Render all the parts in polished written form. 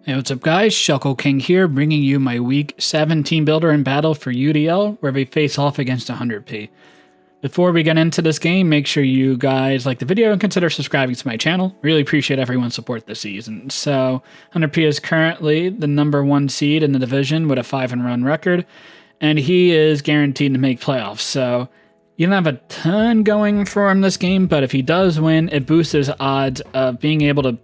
Hey, what's up guys? Shuckle King here, bringing you my Week 7 Team Builder in battle for UDL, where we face off against 100p. Before we get into this game, make sure you guys like the video and consider subscribing to my channel. Really appreciate everyone's support this season. So, 100p is currently the #1 seed in the division with a 5-run record, and he is guaranteed to make playoffs. So, you don't have a ton going for him this game, but if he does win, it boosts his odds of being able to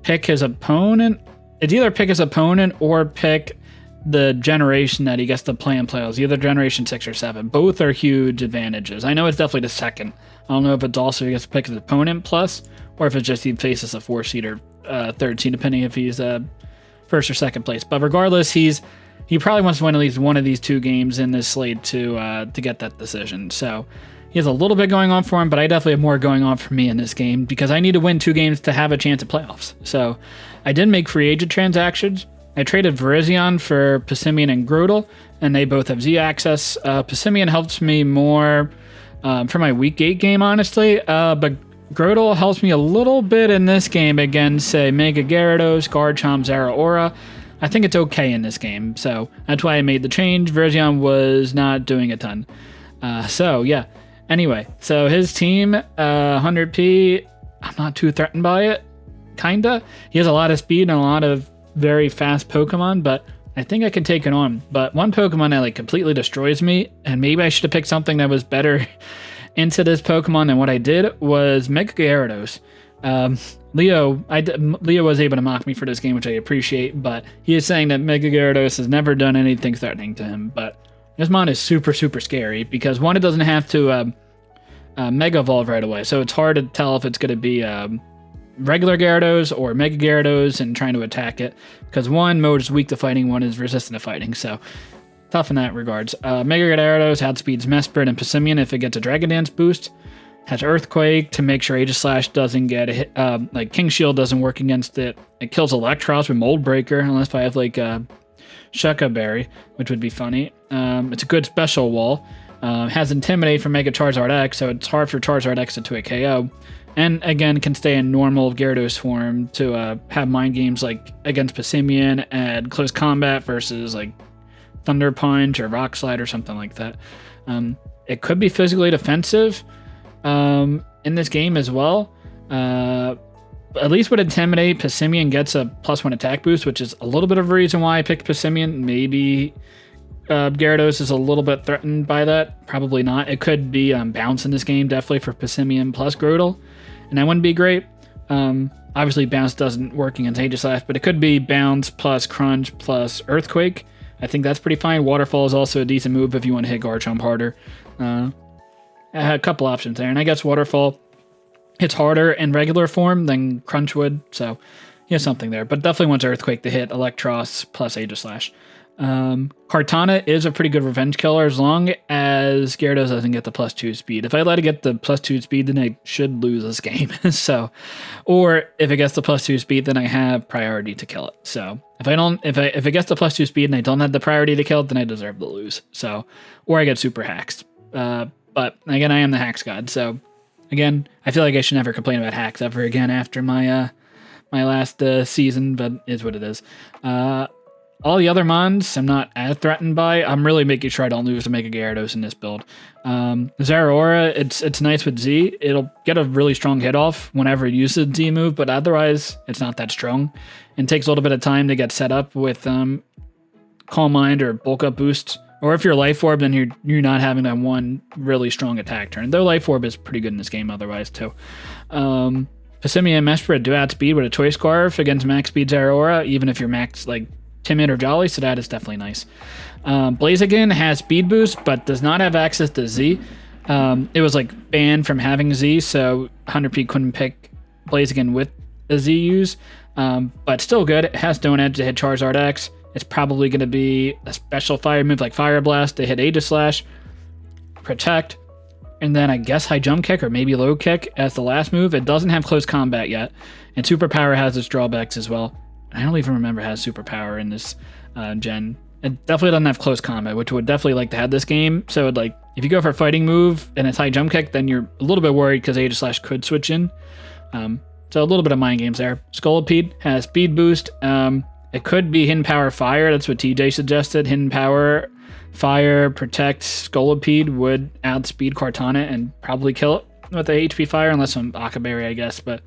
pick his opponent. It's either pick his opponent or pick the generation that he gets to play in playoffs, either generation 6 or 7. Both are huge advantages. I know it's definitely the second. I don't know if it's also he gets to pick his opponent plus, or if it's just he faces a 4-seed or 3rd seed, depending if he's first or second place. But regardless, he probably wants to win at least one of these 2 games in this slate to get that decision. So he has a little bit going on for him, but I definitely have more going on for me in this game because I need to win 2 games to have a chance at playoffs. So I did make free agent transactions. I traded Virizion for Passimian and Grotle, and they both have Z access. Passimian helps me more for my Week 8 game, honestly, but Grotle helps me a little bit in this game against, say, Mega Gyarados, Garchomp, Zeraora. I think it's okay in this game, so that's why I made the change. Virizion was not doing a ton. So, yeah. Anyway, so his team, 100p, I'm not too threatened by it, kinda. He has a lot of speed and a lot of very fast Pokemon, but I think I can take it on. But one Pokemon that like completely destroys me, and maybe I should have picked something that was better into this Pokemon than what I did, was Mega Gyarados. Leo was able to mock me for this game, which I appreciate, but he is saying that Mega Gyarados has never done anything threatening to him, but this mon is super, super scary because one, it doesn't have to Mega Evolve right away, so it's hard to tell if it's going to be regular Gyarados or Mega Gyarados and trying to attack it, because one mode is weak to fighting, one is resistant to fighting, so tough in that regards. Mega Gyarados outspeeds Mesprit and Passimian if it gets a Dragon Dance boost. Has Earthquake to make sure aegislash doesn't get hit, like King Shield doesn't work against it. It kills Electros with Mold Breaker, unless I have like Shucka Berry, which would be funny. It's a good special wall. Has Intimidate for Mega Charizard X, so it's hard for Charizard X to a KO. And again, can stay in normal Gyarados form to have mind games like against Passimian and close combat versus like Thunder Punch or Rock Slide or something like that. It could be physically defensive in this game as well. At least with Intimidate, Passimian gets a +1 attack boost, which is a little bit of a reason why I picked Passimian. Maybe Gyarados is a little bit threatened by that. Probably not. It could be Bounce in this game, definitely for Passimian plus Grotle, and that wouldn't be great. Obviously, Bounce doesn't work against Aegislash, but it could be Bounce plus Crunch plus Earthquake. I think that's pretty fine. Waterfall is also a decent move if you want to hit Garchomp harder. I had a couple options there, and I guess Waterfall hits harder in regular form than Crunch would, so he has something there. But definitely wants Earthquake to hit Electros plus Aegislash. Kartana is a pretty good revenge killer as long as Gyarados doesn't get the +2 speed. If I let it get the +2 speed, then I should lose this game. So, or if it gets the +2 speed, then I have priority to kill it. So if it gets the +2 speed and I don't have the priority to kill it, then I deserve to lose. So, or I get super haxed. But again, I am the hacks god. So again, I feel like I should never complain about hacks ever again after my my last season, but it's what it is. All the other mons I'm not as threatened by. I'm really making sure I don't lose to Mega Gyarados in this build. Zeraora, it's nice with Z. It'll get a really strong hit off whenever it uses Z move, but otherwise it's not that strong. And takes a little bit of time to get set up with Calm Mind or Bulk Up Boost. Or if you're Life Orb, then you're not having that one really strong attack turn. Though Life Orb is pretty good in this game otherwise too. Passimian and Mesprit do outspeed with a Choice Scarf against max speed Zeraora, even if you're max like timid or jolly, so that is definitely nice. Blaziken has speed boost, but does not have access to Z. It was like banned from having Z, so 100p couldn't pick Blaziken with a Z use, but still good. It has Stone Edge to hit Charizard X. It's probably going to be a special fire move like Fire Blast to hit Aegislash, Protect, and then I guess High Jump Kick or maybe Low Kick as the last move. It doesn't have close combat yet, and Superpower has its drawbacks as well. I don't even remember it has Superpower in this gen. It definitely doesn't have close combat, which would definitely like to have this game. So like, if you go for a fighting move and it's High Jump Kick, then you're a little bit worried because Aegislash could switch in. So a little bit of mind games there. Scolipede has speed boost. It could be Hidden Power Fire. That's what TJ suggested. Hidden Power Fire, Protect, Scolipede would outspeed Cortana and probably kill it with the HP Fire, unless I'm Akaberry, I guess. But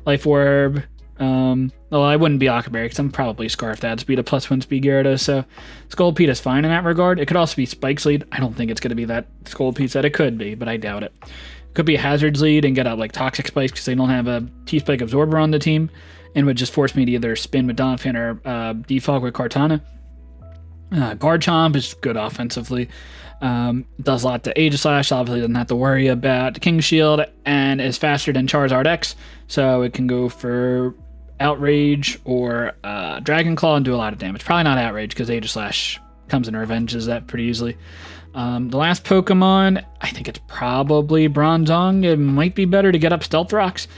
Life Orb, well, I wouldn't be Akaberry because I'm probably Scarf to outspeed a +1 speed Gyarados, so Scolipede is fine in that regard. It could also be Spike's lead. I don't think it's going to be that Scolipede set. It could be, but I doubt it. Could be Hazard's lead and get out like Toxic Spikes because they don't have a T-Spike Absorber on the team, and would just force me to either spin with Donphan or defog with Cortana. Garchomp is good offensively. Does a lot to aegislash, obviously doesn't have to worry about King Shield, and is faster than Charizard X, so it can go for Outrage or Dragon Claw and do a lot of damage. Probably not Outrage because aegislash comes and revenges that pretty easily. The last Pokemon, I think it's probably Bronzong. It might be better to get up Stealth Rocks,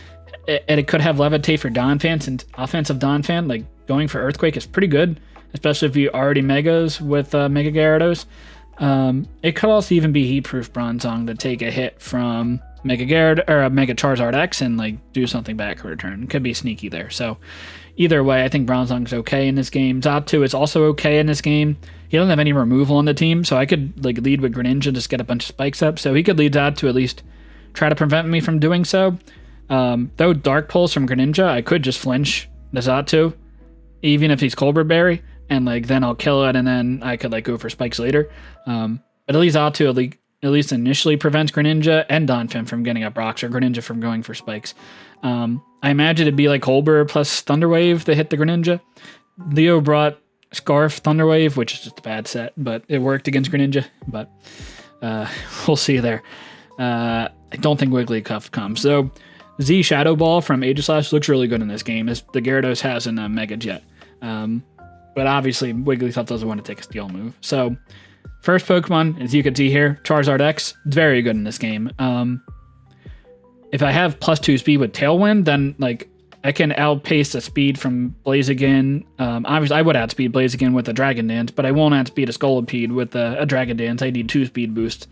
and it could have Levitate for Donphan, and offensive Donphan, like going for Earthquake is pretty good, especially if you already Megas with Mega Gyarados. It could also even be Heat-Proof Bronzong to take a hit from Mega Gyarados or Mega Charizard X and like do something back or return. Could be sneaky there. So either way, I think Bronzong's okay in this game. Xatu is also okay in this game. He doesn't have any removal on the team, so I could like lead with Greninja, just get a bunch of spikes up. So he could lead Xatu, at least try to prevent me from doing so. Though Dark Pulse from Greninja, I could just flinch the Xatu, even if he's Colbur Berry, and like then I'll kill it, and then I could like go for spikes later. But at least Xatu at least initially prevents Greninja and Donphan from getting up rocks, or Greninja from going for spikes. I imagine it'd be like Colbur plus Thunder Wave to hit the Greninja. Leo brought Scarf Thunder Wave, which is just a bad set, but it worked against Greninja. But we'll see there. I don't think Wigglytuff comes. So Z Shadow Ball from aegislash looks really good in this game, as the Gyarados hasn't Mega Jet. But obviously Wigglytuff doesn't want to take a steal move. So first Pokemon, as you can see here, Charizard X, very good in this game. If I have +2 speed with Tailwind, then like I can outpace the speed from Blaziken. Obviously, I would outspeed Blaziken with a Dragon Dance, but I won't outspeed a Scolipede with a Dragon Dance. I need 2 speed boost.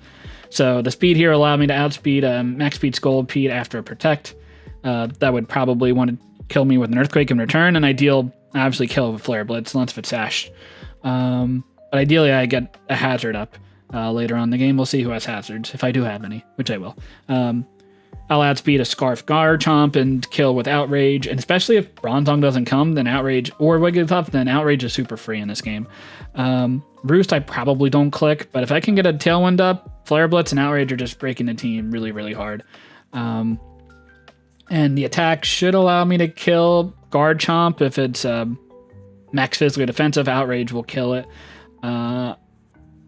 So the speed here allowed me to outspeed max speed Scolipede after a Protect. That would probably want to kill me with an Earthquake in return, and ideal, obviously kill with Flare Blitz, unless it's Sash. But ideally, I get a Hazard up later on in the game. We'll see who has Hazards, if I do have any, which I will. I'll outspeed a Scarf Garchomp and kill with Outrage, and especially if Bronzong doesn't come, then Outrage, or Wigglytuff, then Outrage is super free in this game. Roost I probably don't click, but if I can get a Tailwind up, Flare Blitz and Outrage are just breaking the team really, really hard. And the attack should allow me to kill Garchomp if it's max physically defensive. Outrage will kill it. I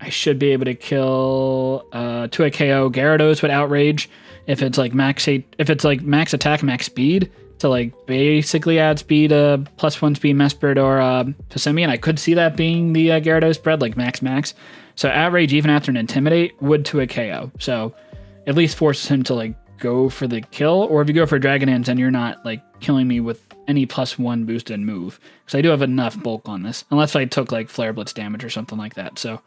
should be able to kill to a KO Gyarados with Outrage if it's like max attack, max speed to like basically add speed +1 speed Mesprit or Passimian. I could see that being the Gyarados spread, like max. So Outrage even after an Intimidate would to a KO. So at least forces him to like go for the kill, or if you go for Dragon Dance and you're not like killing me with any +1 boosted move, because I do have enough bulk on this, unless I took like Flare Blitz damage or something like that. So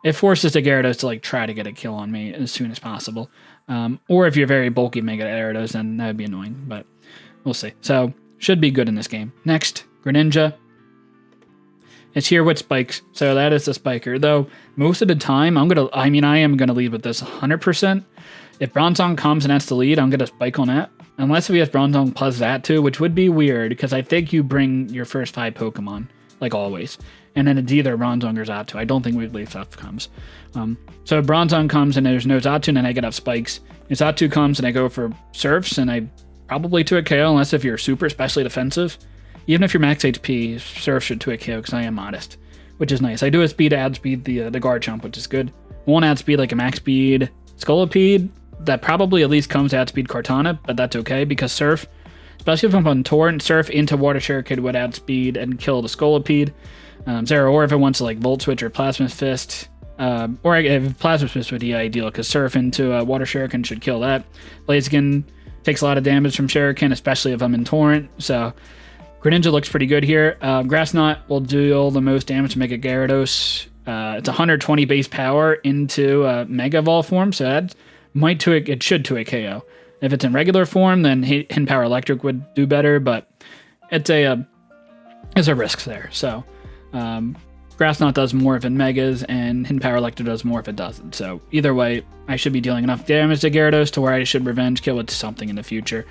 it forces the Gyarados to like try to get a kill on me as soon as possible. Or if you're very bulky Mega Gyarados, then that would be annoying, but we'll see. So should be good in this game. Next, Greninja. It's here with spikes, so that is the spiker. Though most of the time, I am gonna lead with this 100%. If Bronzong comes and that's the lead, I'm gonna spike on that. Unless if he has Bronzong plus that too, which would be weird, because I think you bring your first 5 Pokemon, like always. And then it's either Bronzong or Xatu. I don't think Wigglytuff comes. So if Bronzong comes and there's no Xatu, and then I get up spikes. If Xatu comes and I go for Surfs, and I probably to a KO, unless if you're super especially defensive. Even if you're max HP, Surf should to a KO, because I am modest, which is nice. I do a speed to outspeed the Garchomp, which is good. Won't outspeed like a max speed Scolipede. That probably at least comes to outspeed Cortana, but that's okay, because Surf, especially if I'm on Torrent, Surf into Water Shuriken would outspeed and kill the Scolipede. Or if it wants to like Volt Switch or Plasma Fist, or if Plasma Fist would be ideal, because Surf into Water Shuriken should kill that. Blaziken takes a lot of damage from Shuriken, especially if I'm in Torrent, so Greninja looks pretty good here. Grass Knot will deal the most damage to Mega Gyarados. It's 120 base power into Mega Evolve form, so that it should to a KO. If it's in regular form, then Hidden Power Electric would do better, but it's a there's a risk there. So Grass Knot does more if it megas, and Hidden Power Electro does more if it doesn't. So either way, I should be dealing enough damage to Gyarados to where I should revenge kill with something in the future.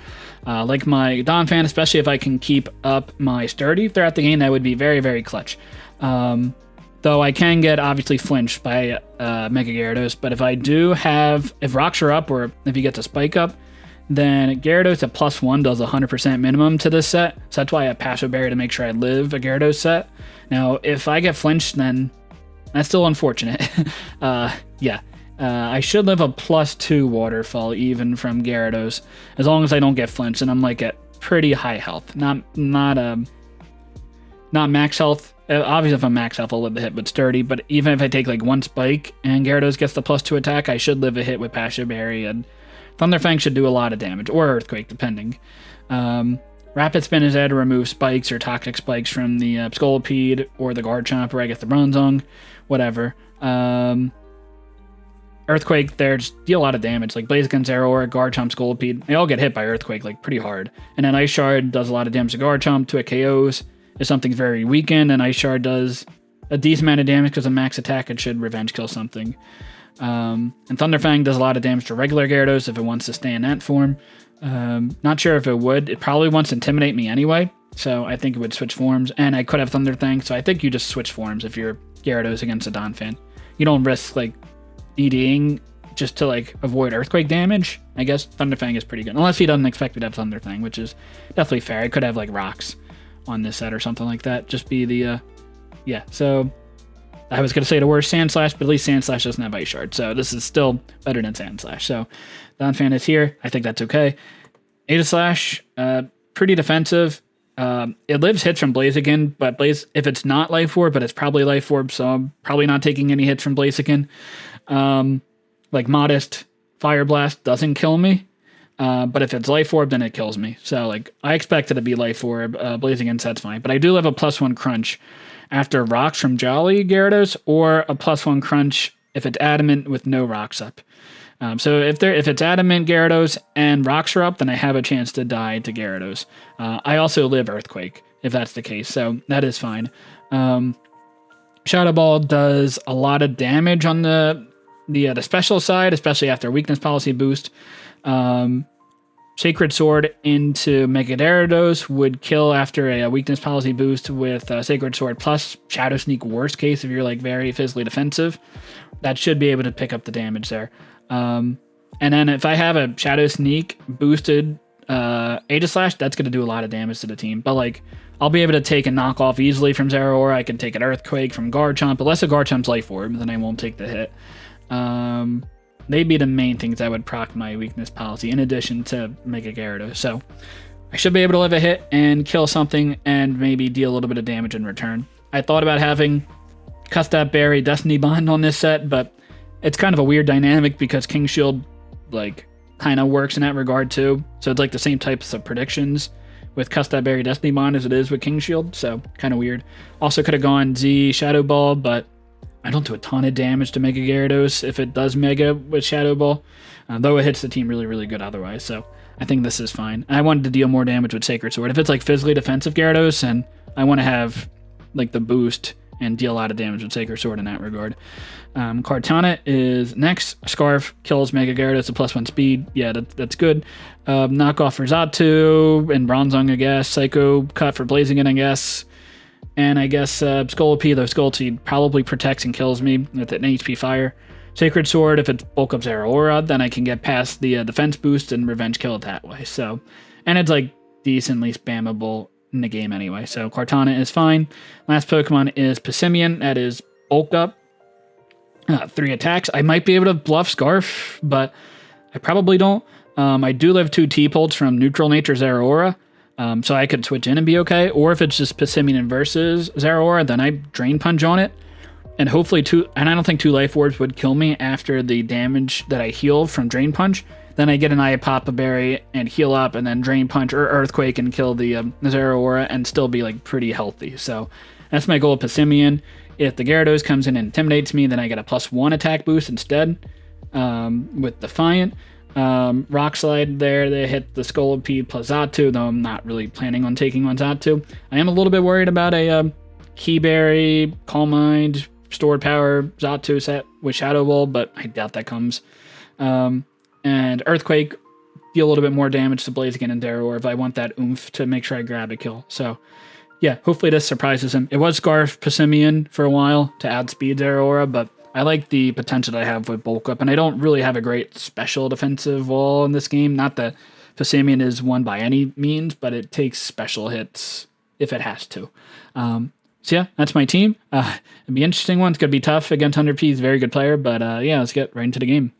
Like my Donphan, especially if I can keep up my Sturdy throughout the game, that would be very, very clutch. Though I can get obviously flinched by Mega Gyarados, but if I do have, if rocks are up or if he gets a spike up, then Gyarados at +1 does 100% minimum to this set. So that's why I have Passive Berry to make sure I live a Gyarados set. Now, if I get flinched, then that's still unfortunate. I should live a +2 Waterfall even from Gyarados, as long as I don't get flinched and I'm like at pretty high health. Not max health. Obviously, if I'm max health, I'll live the hit with Sturdy, but even if I take like one spike and Gyarados gets the +2 attack, I should live a hit with Passive Berry, and Thunderfang should do a lot of damage, or Earthquake, depending. Rapid Spin is there to remove spikes or toxic spikes from the Scolipede or the Garchomp, or I guess the Bronzong, whatever. Earthquake there just deal a lot of damage, like Blaziken, Zeraora, Garchomp, Scolipede. They all get hit by Earthquake like pretty hard. And then Ice Shard does a lot of damage to Garchomp to it KOs. If something's very weakened, and Ice Shard does a decent amount of damage because of max attack, it should revenge kill something. And Thunderfang does a lot of damage to regular Gyarados if it wants to stay in that form. Not sure if it would. It probably wants to intimidate me anyway, so I think it would switch forms, and I could have Thunderfang, so I think you just switch forms if you're Gyarados against a Donphan. You don't risk like EDing just to like avoid Earthquake damage. I guess Thunderfang is pretty good, unless he doesn't expect me to have Thunderfang, which is definitely fair. I could have like Rocks on this set or something like that. Just be the so I was going to say the worst Sandslash, but at least Sandslash doesn't have Ice Shard, so this is still better than Sandslash. So Donphan is here. I think that's okay. Aegislash, pretty defensive. It lives hits from Blaziken, but if it's not Life Orb, but it's probably Life Orb, so I'm probably not taking any hits from Blaziken. Like Modest Fire Blast doesn't kill me, but if it's Life Orb, then it kills me. So like I expect it to be Life Orb. Blaziken, so that's fine. But I do have a +1 crunch after rocks from Jolly Gyarados, or a +1 crunch if it's adamant with no rocks up. So if it's adamant Gyarados and rocks are up, then I have a chance to die to Gyarados. I also live Earthquake if that's the case, so that is fine. Shadow Ball does a lot of damage on the special side, especially after weakness policy boost. Sacred Sword into Mega Gyarados would kill after a weakness policy boost with Sacred Sword plus Shadow Sneak, worst case if you're like very physically defensive. That should be able to pick up the damage there. And then if I have a Shadow Sneak boosted Aegislash, that's going to do a lot of damage to the team. But like, I'll be able to take a knockoff easily from Zeraora. I can take an Earthquake from Garchomp, unless a Garchomp's Life Orb, then I won't take the hit. They'd be the main things that would proc my weakness policy, in addition to Mega Gyarados. So I should be able to live a hit and kill something and maybe deal a little bit of damage in return. I thought about having Custap Berry Destiny Bond on this set, but it's kind of a weird dynamic because King Shield like kind of works in that regard too. So it's like the same types of predictions with Custap Berry Destiny Bond as it is with King Shield. So kind of weird. Also could have gone Z Shadow Ball, but I don't do a ton of damage to Mega Gyarados if it does Mega with Shadow Ball, though it hits the team really, really good otherwise. So I think this is fine. I wanted to deal more damage with Sacred Sword. If it's like physically defensive Gyarados, and I want to have like the boost and deal a lot of damage with Sacred Sword in that regard. Kartana is next. Scarf kills Mega Gyarados at +1 speed. Yeah, that's good. Knockoff for Xatu and Bronzong, I guess. Psycho Cut for Blaziken, I guess. And I guess Scolipede, though Scolipede probably protects and kills me with an HP Fire. Sacred Sword, if it's bulk up Zeraora, then I can get past the defense boost and revenge kill it that way. So, and it's like decently spammable in the game anyway. So Kartana is fine. Last Pokemon is Passimian. That is bulk up. 3 attacks. I might be able to bluff Scarf, but I probably don't. I do live 2 T-Pults from Neutral Nature Zeraora. So I could switch in and be okay. Or if it's just Passimian versus Zeraora, then I Drain Punch on it. And hopefully and I don't think 2 Life Orbs would kill me after the damage that I heal from Drain Punch. Then I get an Iapapa Berry and heal up, and then Drain Punch or Earthquake and kill the Zeraora and still be like pretty healthy. So that's my goal with Passimian. If the Gyarados comes in and intimidates me, then I get a +1 attack boost instead with Defiant. Rock Slide there, they hit the Scolipede plus Xatu, though I'm not really planning on taking on Xatu. I am a little bit worried about a Keyberry, Calm Mind, Stored Power, Xatu set with Shadow Ball, but I doubt that comes. And Earthquake, deal a little bit more damage to Blaziken and Zeraora if I want that oomph to make sure I grab a kill. So, yeah, hopefully this surprises him. It was Scarf Passimian for a while to outspeed Zeraora, but I like the potential that I have with Bulk Up, and I don't really have a great special defensive wall in this game. Not that Passimian is one by any means, but it takes special hits if it has to. So yeah, that's my team. It'd be an interesting one. It's going to be tough against 100p. He's a very good player, but yeah, let's get right into the game.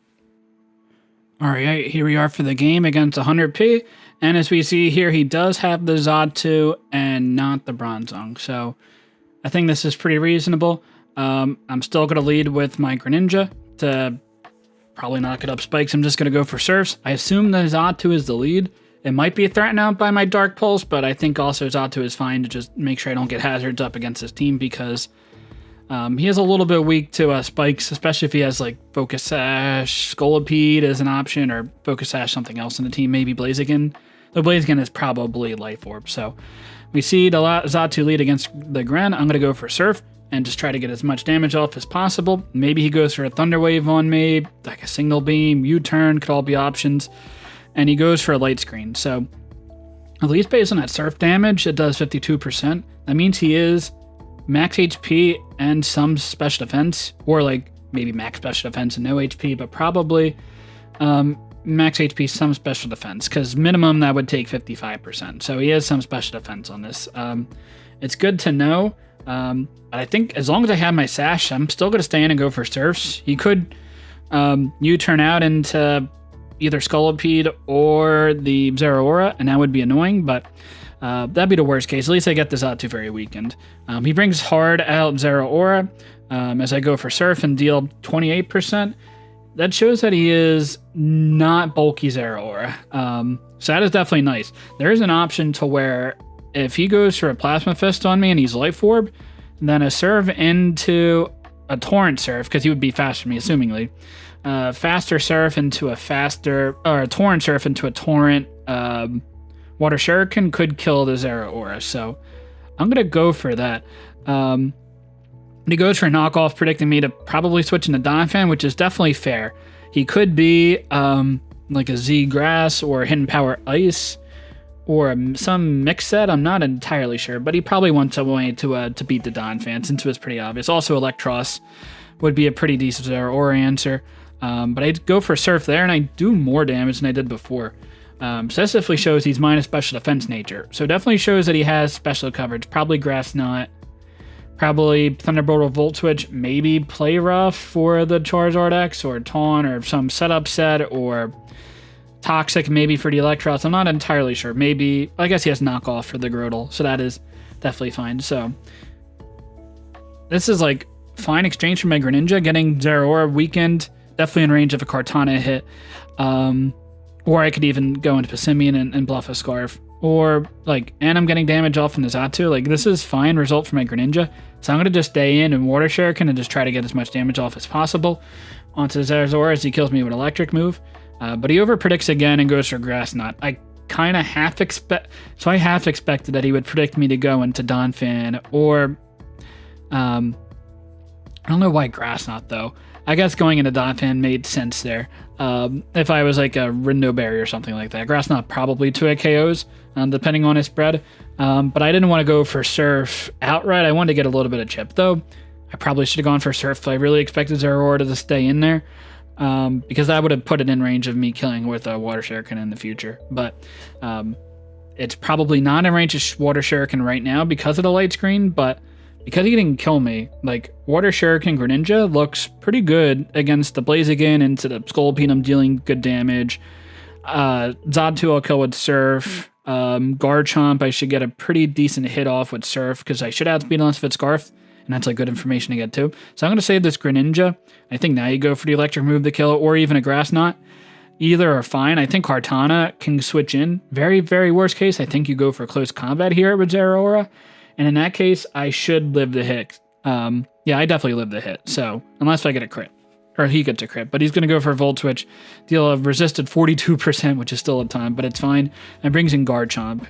All right, here we are for the game against 100p. And as we see here, he does have the Xatu and not the Bronzong. So I think this is pretty reasonable. I'm still going to lead with my Greninja to probably not get up spikes. I'm just going to go for Surfs. I assume the Xatu is the lead. It might be threatened out by my Dark Pulse, but I think also Xatu is fine to just make sure I don't get hazards up against his team because he is a little bit weak to spikes, especially if he has like Focus Sash, Scolipede as an option, or Focus Sash something else in the team, maybe Blaziken. The Blaziken is probably Life Orb. So we see the Xatu lead against the Gren. I'm going to go for Surf and just try to get as much damage off as possible. Maybe he goes for a Thunder Wave on me, like a Signal Beam, U-Turn, could all be options. And he goes for a Light Screen. So at least based on that Surf damage, it does 52%. That means he is max HP and some special defense, or like maybe max special defense and no HP, but probably max HP, some special defense, because minimum that would take 55%. So he has some special defense on this. It's good to know, but I think as long as I have my Sash, I'm still going to stay in and go for Surfs. He could U-turn out into either Scolipede or the Zeraora, and that would be annoying, but that'd be the worst case. At least I get this Xatu very weakened. He brings hard out Zeraora as I go for Surf and deal 28%. That shows that he is not bulky Zeraora. So that is definitely nice. There is an option to where if he goes for a Plasma Fist on me and he's Life Orb, then a Surf into a Torrent Surf, because he would be faster than me, assumingly. Faster Surf into a faster, or a Torrent Surf into a Torrent Water Shuriken could kill the Zeraora, so I'm going to go for that. He goes for a knockoff, predicting me to probably switch into donphan, which is definitely fair. He could be like a Z Grass or Hidden Power Ice or some mix set. I'm not entirely sure, but he probably wants a way to beat the donphan since it was pretty obvious. Also, Electros would be a pretty decent Zeraora answer. But I'd go for Surf there, and I do more damage than I did before. So this definitely shows he's minus special defense nature. So definitely shows that he has special coverage. Probably Grass Knot. Probably Thunderbolt or Volt Switch. Maybe Play Rough for the Charizard X, or Taunt, or some setup set, or Toxic maybe for the Electros. I'm not entirely sure. Maybe, I guess he has Knockoff for the Grotle, so that is definitely fine. So this is like fine exchange for my Greninja, getting Zeraora weakened. Definitely in range of a Kartana hit. Or I could even go into Passimian and bluff a Scarf. Or, like, and I'm getting damage off from the Xatu. Like, this is fine result for my Greninja. So I'm going to just stay in and Water Shuriken and just try to get as much damage off as possible onto Zeraora as he kills me with an Electric move. But he overpredicts again and goes for Grass Knot. I kind of half expected that he would predict me to go into donphan or... I don't know why Grass Knot, though. I guess going into donphan made sense there. If I was like a Rindoberry or something like that. Grass Knot probably 2 KOs, depending on his spread. But I didn't want to go for Surf outright. I wanted to get a little bit of chip, though. I probably should have gone for Surf. I really expected Zeraora to stay in there. Because that would have put it in range of me killing with a Water Shuriken in the future. But it's probably not in range of Water Shuriken right now because of the light screen, but because he didn't kill me, like, Water Shuriken Greninja looks pretty good against the Blaziken, into the Scolipede I'm dealing good damage. Xatu I'll kill with Surf. Garchomp I should get a pretty decent hit off with Surf, because I should outspeed unless if it's Scarf, and that's like good information to get too. So I'm going to save this Greninja. I think now you go for the Electric move to kill, or even a Grass Knot. Either are fine. I think Kartana can switch in. Very, very worst case, I think you go for close combat here with Zeraora. And in that case, I should live the hit. Yeah, I definitely live the hit. So, unless I get a crit. or he gets a crit, but he's going to go for a Volt Switch, deal a resisted 42%, which is still a ton, but it's fine, and brings in Garchomp.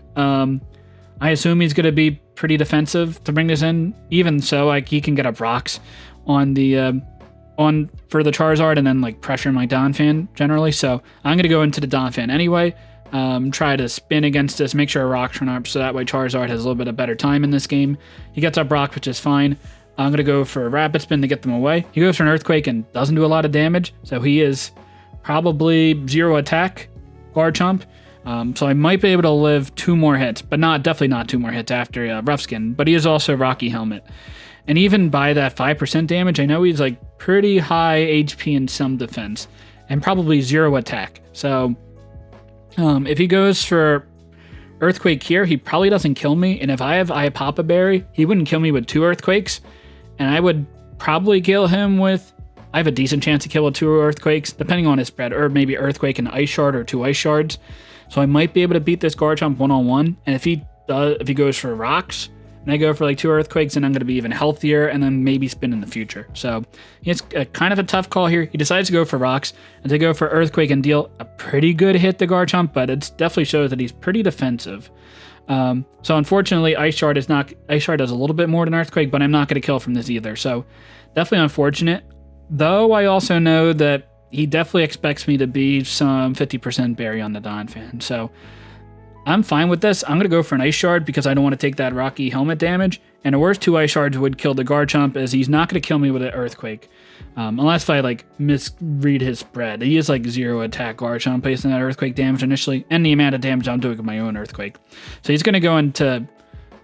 I assume he's going to be pretty defensive to bring this in. Even so, like, he can get up rocks on the for the Charizard and then like pressure my donphan generally. So I'm going to go into the donphan anyway. Try to spin against this, make sure rocks run up so that way Charizard has a little bit of better time in this game. He gets up rock, which is fine. I'm going to go for a rapid spin to get them away. He goes for an earthquake and doesn't do a lot of damage. So he is probably 0 attack Garchomp. So I might be able to live 2 more hits, but definitely not 2 more hits after Rough Skin. But he is also Rocky Helmet. And even by that 5% damage, I know he's like pretty high HP and some defense, and probably 0 attack. So if he goes for Earthquake here, he probably doesn't kill me. And if I have Papa Berry, he wouldn't kill me with 2 Earthquakes. And I would probably kill him with, I have a decent chance to kill with 2 Earthquakes, depending on his spread, or maybe Earthquake and Ice Shard or 2 Ice Shards. So I might be able to beat this Garchomp one-on-one. And if he goes for rocks, and I go for like 2 Earthquakes, and I'm going to be even healthier, and then maybe spin in the future. So it's kind of a tough call here. He decides to go for rocks, and to go for Earthquake and deal a pretty good hit to Garchomp, but it definitely shows that he's pretty defensive. So unfortunately, Ice Shard does a little bit more than Earthquake, but I'm not going to kill from this either. So definitely unfortunate. Though I also know that he definitely expects me to be some 50% berry on the donphan. So I'm fine with this. I'm going to go for an Ice Shard because I don't want to take that Rocky Helmet damage. And the worst 2 Ice Shards would kill the Garchomp, as he's not going to kill me with an Earthquake. Unless if I like misread his spread. He is like 0 attack Garchomp based on that Earthquake damage initially, and the amount of damage I'm doing with my own Earthquake. So he's going to go into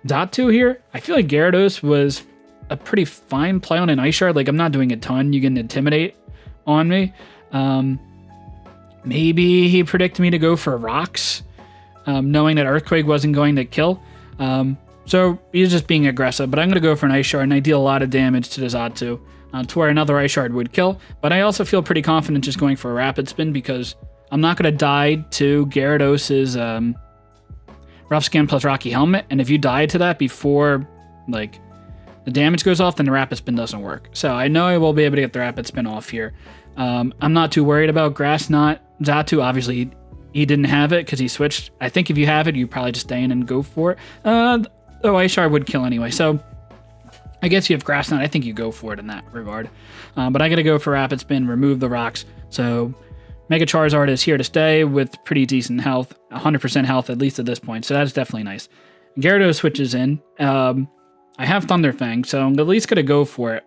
Datu here. I feel like Gyarados was a pretty fine play on an Ice Shard. Like, I'm not doing a ton. You can Intimidate on me. Maybe he predicted me to go for rocks, knowing that Earthquake wasn't going to kill. So he's just being aggressive, but I'm going to go for an Ice Shard, and I deal a lot of damage to the Xatu, to where another Ice Shard would kill. But I also feel pretty confident just going for a Rapid Spin, because I'm not going to die to Gyarados' Rough Skin plus Rocky Helmet, and if you die to that before like the damage goes off, then the Rapid Spin doesn't work. So I know I will be able to get the Rapid Spin off here. I'm not too worried about Grass Knot. Xatu, obviously, he didn't have it because he switched. I think if you have it, you probably just stay in and go for it. Though Ice Shard would kill anyway. So I guess you have Grass Knot. I think you go for it in that regard. But I got to go for Rapid Spin, remove the rocks. So Mega Charizard is here to stay with pretty decent health, 100% health at least at this point. So that's definitely nice. Gyarados switches in. I have Thunderfang, so I'm at least going to go for it.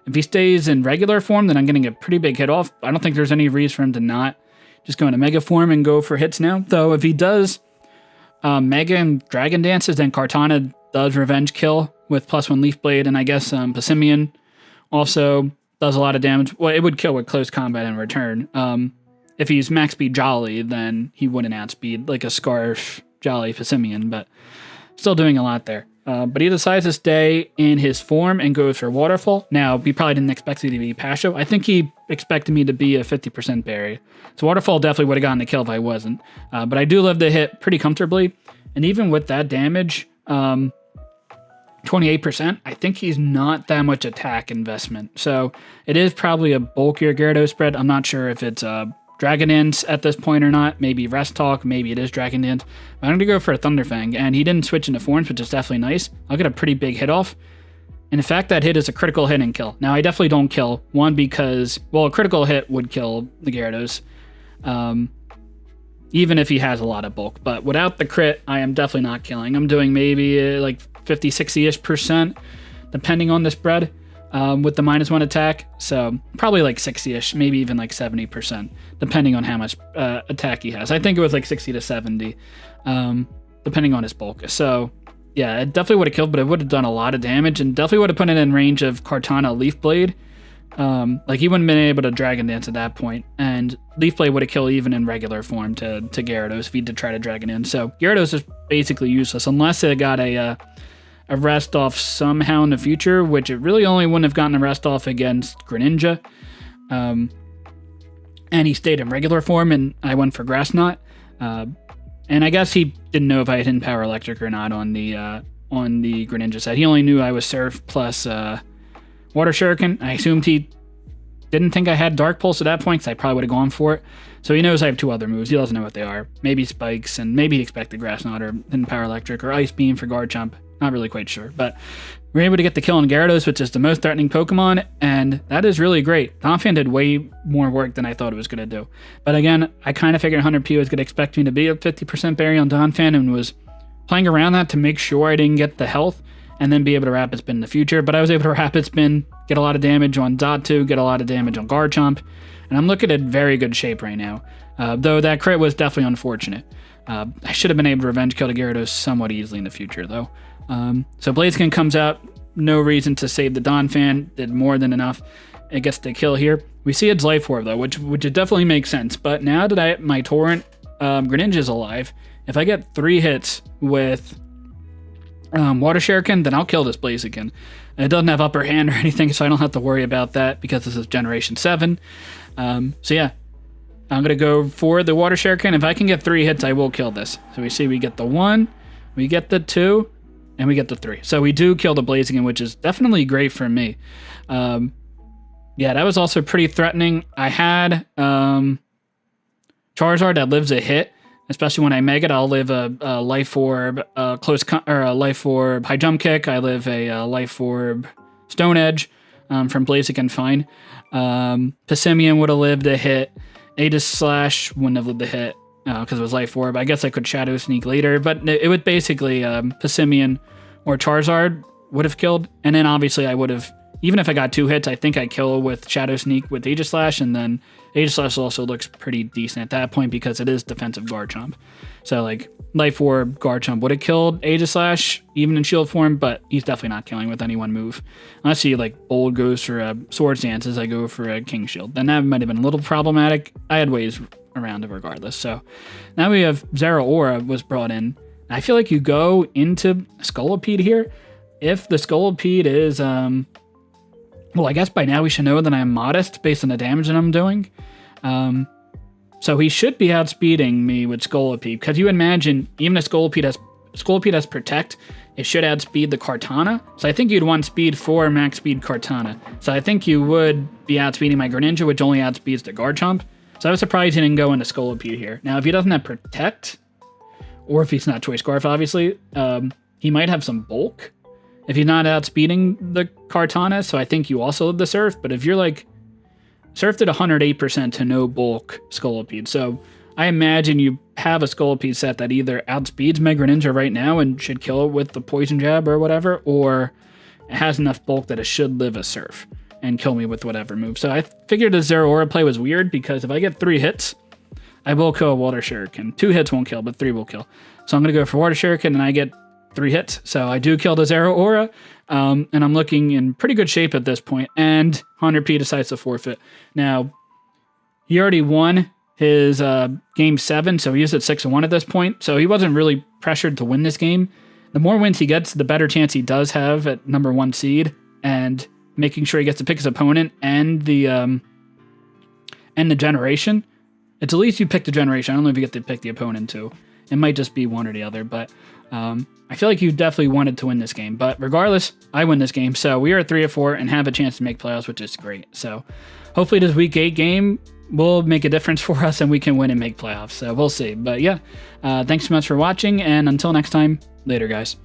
If he stays in regular form, then I'm getting a pretty big hit off. I don't think there's any reason for him to not just go into Mega form and go for hits now. Though if he does Mega and Dragon Dances, then Kartana does Revenge Kill with +1 Leaf Blade, and I guess Passimian also does a lot of damage. Well, it would kill with close combat in return. If he's max speed Jolly, then he wouldn't outspeed like a Scarf Jolly Passimian, but still doing a lot there. But he decides to stay in his form and goes for Waterfall. Now, he probably didn't expect me to be Pasho. I think he expected me to be a 50% berry. So Waterfall definitely would have gotten the kill if I wasn't. But I do live the hit pretty comfortably. And even with that damage, 28%, I think he's not that much attack investment. So it is probably a bulkier Gyarados spread. I'm not sure if it's Dragon Dance at this point or not. Maybe Rest Talk, maybe it is Dragon Dance. But I'm going to go for a Thunderfang, and he didn't switch into forms, which is definitely nice. I'll get a pretty big hit off. And in fact, that hit is a critical hit and kill. Now, I definitely don't kill. One, because, well, a critical hit would kill the Gyarados, even if he has a lot of bulk. But without the crit, I am definitely not killing. I'm doing maybe like 50, 60-ish%, depending on the spread. With the -1 attack, so probably like 60-ish, maybe even like 70%, depending on how much attack he has. I think it was like 60 to 70, depending on his bulk. So yeah, it definitely would have killed, but it would have done a lot of damage, and definitely would have put it in range of Kartana Leaf Blade. Like he wouldn't have been able to Dragon Dance at that point, and Leaf Blade would have killed even in regular form to Gyarados if he did try to Dragon in. So Gyarados is basically useless unless it got a rest off somehow in the future, which it really only wouldn't have gotten a rest off against Greninja. And he stayed in regular form, and I went for Grass Knot. And I guess he didn't know if I had hidden Power Electric or not on the Greninja set. He only knew I was Surf plus Water Shuriken. I assumed he didn't think I had Dark Pulse at that point, because I probably would have gone for it. So he knows I have 2 other moves. He doesn't know what they are. Maybe Spikes, and maybe he expected Grass Knot or Power Electric or Ice Beam for Garchomp. Not really quite sure. But we're able to get the kill on Gyarados, which is the most threatening Pokemon, and that is really great. Donphan did way more work than I thought it was going to do. But again, I kind of figured 100P was going to expect me to be a 50% berry on Donphan, and was playing around that to make sure I didn't get the health and then be able to Rapid Spin in the future. But I was able to Rapid Spin, get a lot of damage on Datu, get a lot of damage on Garchomp, and I'm looking at very good shape right now. Though that crit was definitely unfortunate. I should have been able to revenge kill the Gyarados somewhat easily in the future, though. So Blaziken comes out, no reason to save the Donphan, did more than enough. It gets the kill here. We see its Life Orb, though, which definitely makes sense. But now that my Torrent Greninja's alive, if I get 3 hits with Water Shuriken, then I'll kill this Blaziken. It doesn't have upper hand or anything, so I don't have to worry about that because this is Generation 7. So yeah, I'm going to go for the Water Shuriken. If I can get 3 hits, I will kill this. So we see we get the 1, we get the 2, and we get the 3. So we do kill the Blaziken, which is definitely great for me. Yeah, that was also pretty threatening. I had Charizard that lives a hit, especially when I Mega it. I'll live a Life Orb, a Life Orb High Jump Kick. I live a Life Orb Stone Edge from Blaziken, fine. Passimian would have lived a hit. Aegislash wouldn't have lived a hit because it was Life Orb. I guess I could Shadow Sneak later, but it would basically Passimian or Charizard would have killed. And then obviously I would have, even if I got 2 hits, I think I kill with Shadow Sneak with Aegislash, and then Aegislash also looks pretty decent at that point because it is defensive Garchomp. So like Life Orb Garchomp would have killed Aegislash even in shield form, but he's definitely not killing with any one move. Unless he like Bold goes for a Swords Dance as I go for a King Shield. Then that might have been a little problematic. I had ways around it regardless. So now we have Zeraora was brought in. I feel like you go into Scolipede here. If the Scolipede is well, I guess by now we should know that I'm modest based on the damage that I'm doing. So he should be outspeeding me with Scolipede, because you imagine even if Scolipede has Protect, it should outspeed the Kartana. So I think you'd want speed for max speed Kartana. So I think you would be outspeeding my Greninja, which only outspeeds the Garchomp. So I was surprised he didn't go into Scolipede here. Now, if he doesn't have Protect, or if he's not Choice Scarf, obviously, he might have some bulk if he's not outspeeding the Kartana, so I think you also live the Surf. But if you're like Surfed at 108% to no bulk Scolipede, so I imagine you have a Scolipede set that either outspeeds Mega Greninja right now and should kill it with the Poison Jab or whatever, or it has enough bulk that it should live a Surf and kill me with whatever move. So I figured the Zeraora play was weird, because if I get 3 hits, I will kill a Water Shuriken. 2 hits won't kill, but 3 will kill. So I'm going to go for Water Shuriken, and I get 3 hits. So I do kill the Zeraora, and I'm looking in pretty good shape at this point, and 100P decides to forfeit. Now, he already won his game 7, so he is at 6-1 at this point, so he wasn't really pressured to win this game. The more wins he gets, the better chance he does have at number 1 seed, and making sure he gets to pick his opponent and the generation. It's at least you pick the generation. I don't know if you get to pick the opponent too. It might just be one or the other, but I feel like you definitely wanted to win this game. But regardless, I win this game. So we are at 3-4 and have a chance to make playoffs, which is great. So hopefully this Week 8 game will make a difference for us and we can win and make playoffs. So we'll see. But yeah, thanks so much for watching. And until next time, later, guys.